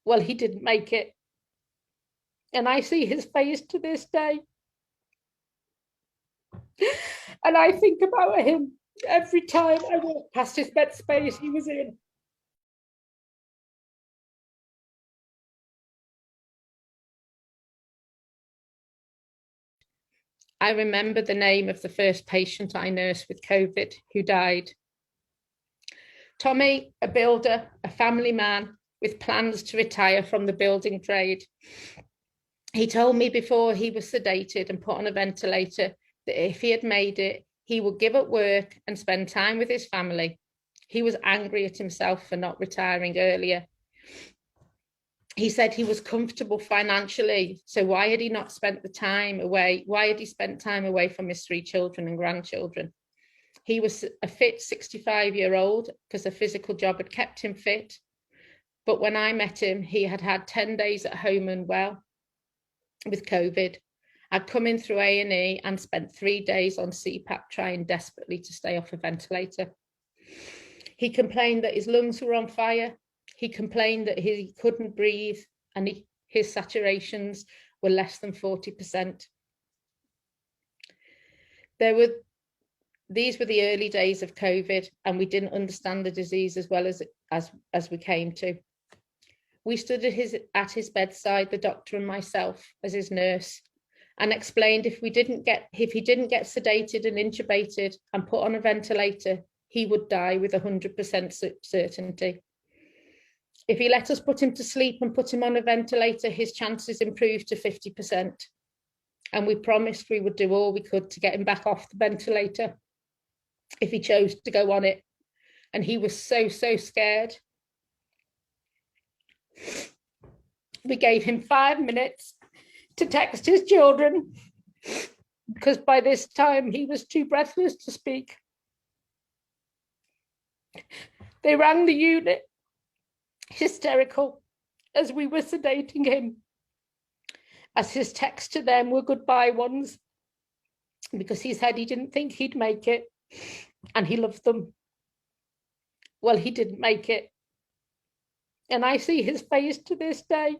Well, he didn't make it. And I see his face to this day. And I think about him every time I walk past his bed space he was in. I remember the name of the first patient I nursed with COVID who died. Tommy, a builder, a family man with plans to retire from the building trade. He told me before he was sedated and put on a ventilator that if he had made it, he would give up work and spend time with his family. He was angry at himself for not retiring earlier. He said he was comfortable financially, so why had he not spent the time away? Why had he spent time away from his 3 children and grandchildren? He was a fit 65-year-old because a physical job had kept him fit. But when I met him, he had had 10 days at home and well with COVID. I'd come in through A&E and spent 3 days on CPAP trying desperately to stay off a ventilator. He complained that his lungs were on fire. He complained that he couldn't breathe and his saturations were less than 40%. These were the early days of COVID, and we didn't understand the disease as well as we came to. We stood at his bedside, the doctor and myself as his nurse, and explained if he didn't get sedated and intubated and put on a ventilator, he would die with 100% certainty. If he let us put him to sleep and put him on a ventilator, his chances improved to 50%. And we promised we would do all we could to get him back off the ventilator if he chose to go on it. And he was so scared. We gave him 5 minutes to text his children because by this time he was too breathless to speak. They rang the unit, hysterical, as we were sedating him, as his texts to them were goodbye ones, because he said he didn't think he'd make it and he loved them. Well, he didn't make it. And I see his face to this day.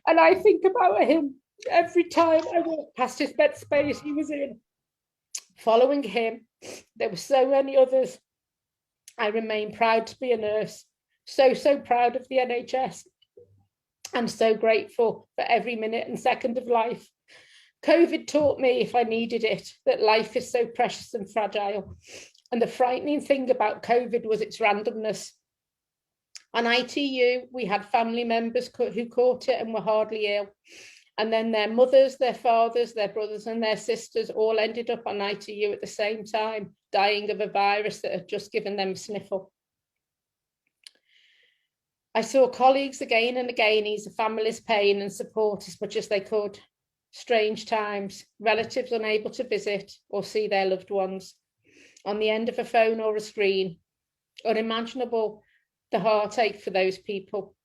And I think about him every time I walk past his bed space he was in. Following him, there were so many others. I remain proud to be a nurse, so proud of the NHS, and so grateful for every minute and second of life. COVID taught me, if I needed it, that life is so precious and fragile. And the frightening thing about COVID was its randomness. On ITU, we had family members who caught it and were hardly ill. And then their mothers, their fathers, their brothers and their sisters all ended up on ITU at the same time, dying of a virus that had just given them a sniffle. I saw colleagues again and again ease the family's pain and support as much as they could. Strange times, relatives unable to visit or see their loved ones on the end of a phone or a screen. Unimaginable the heartache for those people.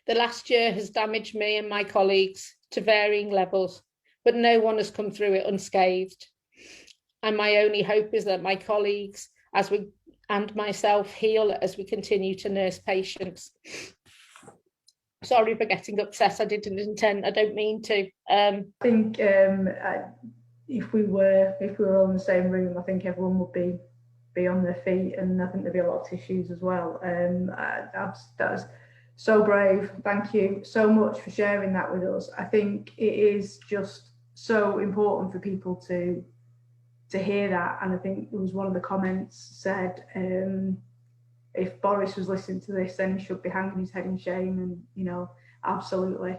The last year has damaged me and my colleagues to varying levels, but no one has come through it unscathed. And my only hope is that my colleagues and myself heal as we continue to nurse patients. Sorry for getting upset. I didn't intend, I don't mean to. I think if we were all in the same room, I think everyone would be on their feet, and I think there'd be a lot of tissues as well. That's so brave. Thank you so much for sharing that with us. I think it is just so important for people to hear that. And I think there was one of the comments said, if Boris was listening to this, then he should be hanging his head in shame. And, you know, absolutely.